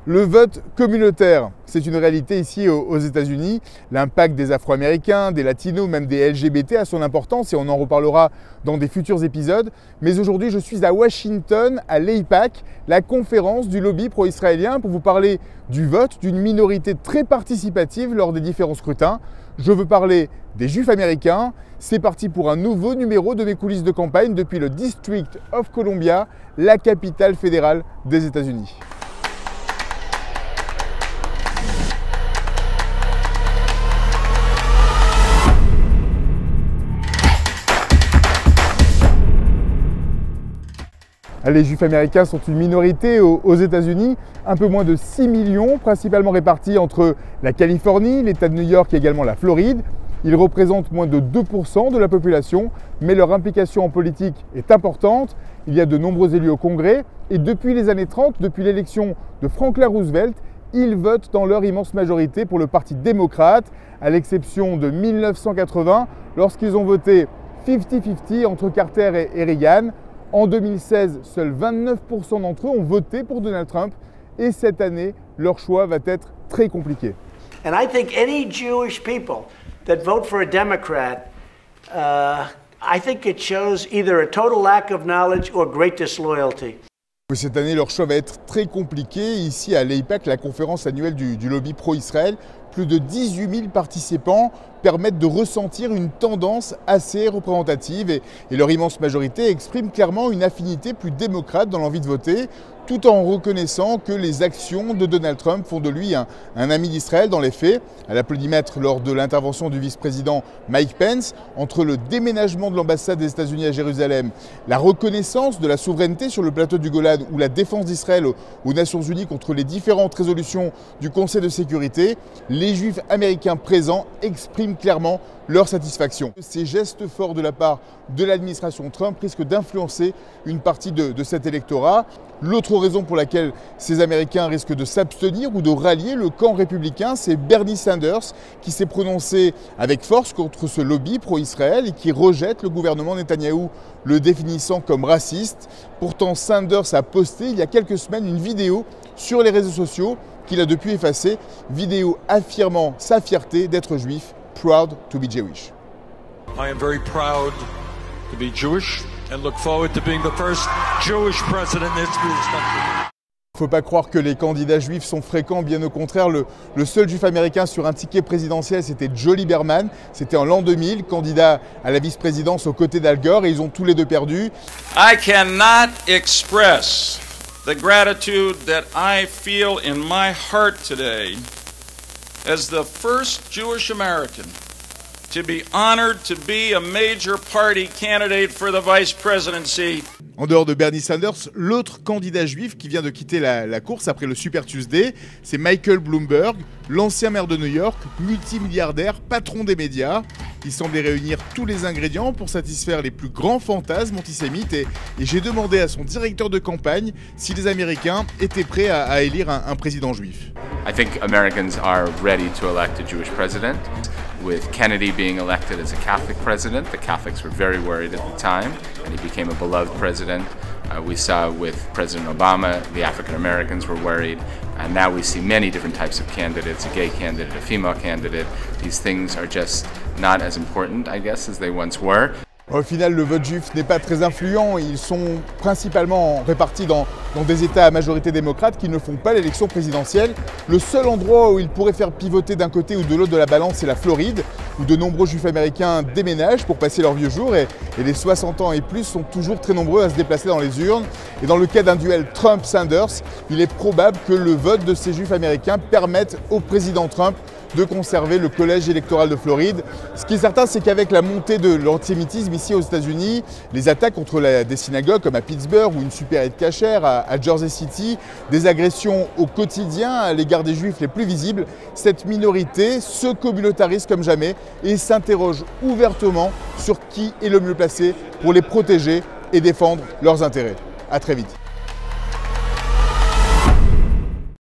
Le vote communautaire, c'est une réalité ici aux États-Unis. L'impact des Afro-Américains, des Latinos, même des LGBT a son importance et on en reparlera dans des futurs épisodes. Mais aujourd'hui, je suis à Washington, à l'AIPAC, la conférence du lobby pro-israélien, pour vous parler du vote d'une minorité très participative lors des différents scrutins. Je veux parler des Juifs américains. C'est parti pour un nouveau numéro de mes coulisses de campagne depuis le District of Columbia, la capitale fédérale des États-Unis. Les Juifs américains sont une minorité aux États-Unis, un peu moins de 6 millions, principalement répartis entre la Californie, l'État de New York et également la Floride. Ils représentent moins de 2% de la population, mais leur implication en politique est importante. Il y a de nombreux élus au Congrès et depuis les années 30, depuis l'élection de Franklin Roosevelt, ils votent dans leur immense majorité pour le Parti démocrate, à l'exception de 1980, lorsqu'ils ont voté 50-50 entre Carter et Reagan. En 2016, seuls 29% d'entre eux ont voté pour Donald Trump et cette année, leur choix va être très compliqué. And I think any Jewish people that vote for a Democrat, I think it shows either a total lack of knowledge or great disloyalty. Cette année, leur choix va être très compliqué. Ici à l'AIPAC, la conférence annuelle du lobby pro-Israël, plus de 18 000 participants permettent de ressentir une tendance assez représentative et leur immense majorité exprime clairement une affinité plus démocrate dans l'envie de voter, tout en reconnaissant que les actions de Donald Trump font de lui un ami d'Israël dans les faits. À l'applaudimètre lors de l'intervention du vice-président Mike Pence, entre le déménagement de l'ambassade des États-Unis à Jérusalem, la reconnaissance de la souveraineté sur le plateau du Golan ou la défense d'Israël aux Nations Unies contre les différentes résolutions du Conseil de sécurité, les Juifs américains présents expriment clairement leur satisfaction. Ces gestes forts de la part de l'administration Trump risquent d'influencer une partie de cet électorat. L'autre raison pour laquelle ces Américains risquent de s'abstenir ou de rallier le camp républicain, c'est Bernie Sanders qui s'est prononcé avec force contre ce lobby pro-Israël et qui rejette le gouvernement Netanyahou, le définissant comme raciste. Pourtant, Sanders a posté il y a quelques semaines une vidéo sur les réseaux sociaux qu'il a depuis effacée, vidéo affirmant sa fierté d'être juif. Proud to be Jewish. I am very proud to be Jewish and look forward to being the first Jewish president in history of this country. Il ne faut pas croire que les candidats juifs sont fréquents, bien au contraire. Le seul juif américain sur un ticket présidentiel, c'était Joe Lieberman. C'était en l'an 2000, candidat à la vice-présidence aux côtés d'Al Gore, et ils ont tous les deux perdu. I cannot express the gratitude that I feel in my heart today as the first Jewish American to be honored to be a major party candidate for the vice presidency. En dehors de Bernie Sanders, l'autre candidat juif qui vient de quitter la course après le Super Tuesday, c'est Michael Bloomberg, l'ancien maire de New York, multimilliardaire, patron des médias. Il semblait réunir tous les ingrédients pour satisfaire les plus grands fantasmes antisémites et j'ai demandé à son directeur de campagne si les Américains étaient prêts à élire un président juif. I think Americans are ready to elect a Jewish president. With Kennedy being elected as a Catholic president, the Catholics were very worried at the time, and he became a beloved president. We saw with President Obama, the African Americans were worried, and now we see many different types of candidates, a gay candidate, a female candidate. These things are just not as important, I guess, as they once were. Au final, le vote juif n'est pas très influent. Ils sont principalement répartis dans des États à majorité démocrate qui ne font pas l'élection présidentielle. Le seul endroit où ils pourraient faire pivoter d'un côté ou de l'autre de la balance, c'est la Floride, où de nombreux juifs américains déménagent pour passer leurs vieux jours et les 60 ans et plus sont toujours très nombreux à se déplacer dans les urnes. Et dans le cas d'un duel Trump-Sanders, il est probable que le vote de ces juifs américains permette au président Trump de conserver le collège électoral de Floride. Ce qui est certain, c'est qu'avec la montée de l'antisémitisme ici aux États-Unis, les attaques contre des synagogues comme à Pittsburgh ou une supérette cachère à Jersey City, des agressions au quotidien à l'égard des juifs les plus visibles, cette minorité se communautarise comme jamais et s'interroge ouvertement sur qui est le mieux placé pour les protéger et défendre leurs intérêts. À très vite.